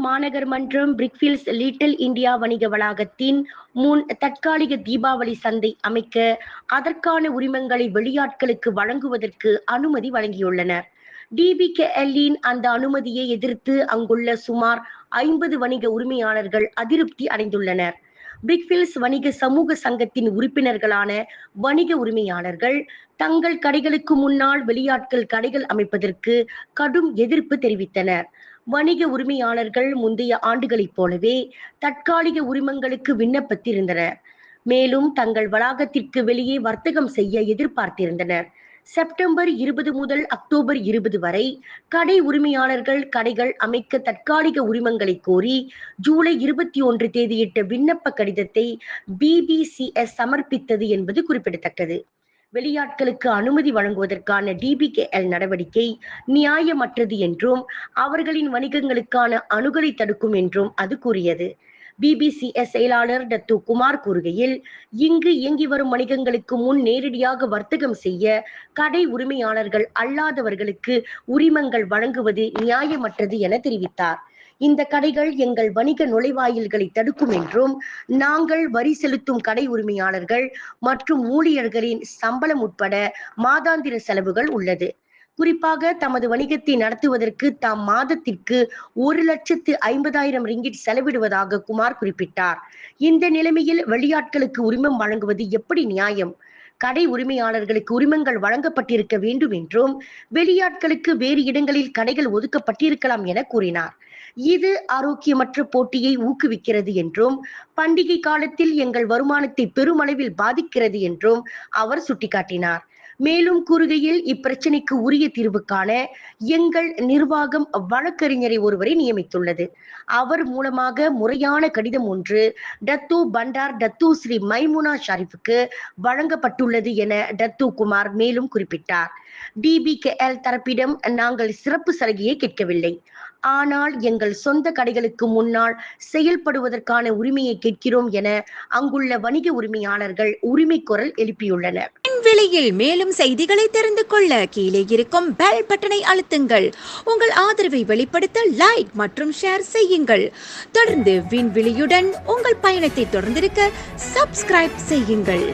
மாநகர் மன்றம் Brickfields little India வணிக வளாகத்தின் முன் தற்காலிக தீபாவளி சந்தை அமைக்க அதற்கான உரிமங்களை வெளியாட்களுக்கு வழங்குவதற்கு அனுமதி வழங்கியுள்ளனர். டிபிகேஎல்லின் அந்த அனுமதியை எதிர்த்து அங்குள்ள சுமார் 50 வணிக உரிமையாளர்கள் அதிருப்தி அடைந்துள்ளனர். பிரிக்ஃபீல்ட்ஸ் வணிக சமூக சங்கத்தின் உறுப்பினர்களான வணிக உரிமையாளர்கள் தங்கள் கடைகளுக்கு முன்னால் வெளியாட்கள் கடைகள் அமைப்பதற்கு கடும் எதிர்ப்பு தெரிவித்தனர். வணிக உரிமையாளர்கள் முந்தைய ஆண்டுகளைப் போலவே தற்காலிக உரிமங்களுக்கு விண்ணப்பித்திருந்தனர். மேலும் தங்கள் வளாகத்திற்கு வெளியே வர்த்தகம் செய்ய எதிர்பார்த்திருந்தனர். செப்டம்பர் 20 முதல் அக்டோபர் 20 வரை கடை உரிமையாளர்கள் கடைகள் அமைக்க தற்காலிக உரிமங்களை கோரி ஜூலை 21 தேதியிட்ட விண்ணப்ப கடிதத்தை பிபிசிஎஸ் சமர்ப்பித்தது என்பது குறிப்பிடத்தக்கது. வெளியாட்களுக்கு அனுமதி வழங்குவதற்கான டிபிகேஎல் நடவடிக்கை நியாயமற்றது என்றும் அவர்களின் வணிகங்களுக்கான அணுகலை தடுக்கும் என்றும் அது கூறியது. பிபிசிஎஸ் செயலாளர் டத்து குமார் கூறுகையில், இங்கு இயங்கி வரும் வணிகங்களுக்கு முன் நேரடியாக வர்த்தகம் செய்ய கடை உரிமையாளர்கள் அல்லாதவர்களுக்கு உரிமங்கள் வழங்குவது நியாயமற்றது என தெரிவித்தார். இந்த கடைகள் எங்கள் வணிக நுழைவாயில்களை தடுக்கும் என்றும் நாங்கள் வரி செலுத்தும் கடை உரிமையாளர்கள் மற்றும் ஊழியர்களின் சம்பளம் உட்பட மாதாந்திர செலவுகள் உள்ளது. குறிப்பாக தமது வணிகத்தை நடத்துவதற்கு தாம் மாதத்திற்கு 1,50,000 ரிங்கிட் செலவிடுவதாக குமார் குறிப்பிட்டார். இந்த நிலைமையில் வெளியாட்களுக்கு உரிமம் வழங்குவது எப்படி நியாயம்? கடை உரிமையாளர்களுக்கு உரிமங்கள் வழங்கப்பட்டிருக்க வேண்டும் என்றும் வெளியாட்களுக்கு வேறு இடங்களில் கடைகள் ஒதுக்கப்பட்டிருக்கலாம் என கூறினார். இது ஆரோக்கியமற்ற போட்டியை ஊக்குவிக்கிறது என்றும் பண்டிகை காலத்தில் எங்கள் வருமானத்தை பெருமளவில் பாதிக்கிறது என்றும் அவர் சுட்டிக்காட்டினார். மேலும் கூறுகையில், இப்பிரச்சனைக்கு உரிய தீர்வு காண எங்கள் நிர்வாகம் வழக்கறிஞரை ஒருவரை நியமித்துள்ளது. அவர் மூலமாக முறையான கடிதம் ஒன்று டத்து பண்டார் டத்து ஸ்ரீ மைமுனா ஷரீஃபுக்கு வழங்கப்பட்டுள்ளது என டத்து குமார் மேலும் குறிப்பிட்டார். டிபிகேஎல் தரப்பிடம் நாங்கள் சிறப்பு சலுகையை கேட்கவில்லை, ஆனால் எங்கள் சொந்த கடைகளுக்கு முன்னால் செயல்படுவதற்கான உரிமையை கேட்கிறோம் என அங்குள்ள வணிக உரிமையாளர்கள் உரிமை குரல் எழுப்பியுள்ளனர். விலையில் மேலும் செய்திகளை தெரிந்து கொள்ள கீழே இருக்கும் பெல் பட்டனை அழுத்துங்கள். உங்கள் ஆதரவை வெளிப்படுத்த லைக் மற்றும் ஷேர் செய்யுங்கள். தொடர்ந்து விண்வெளியுடன் உங்கள் பயணத்தை தொடர்ந்திருக்க சப்ஸ்கிரைப் செய்யுங்கள்.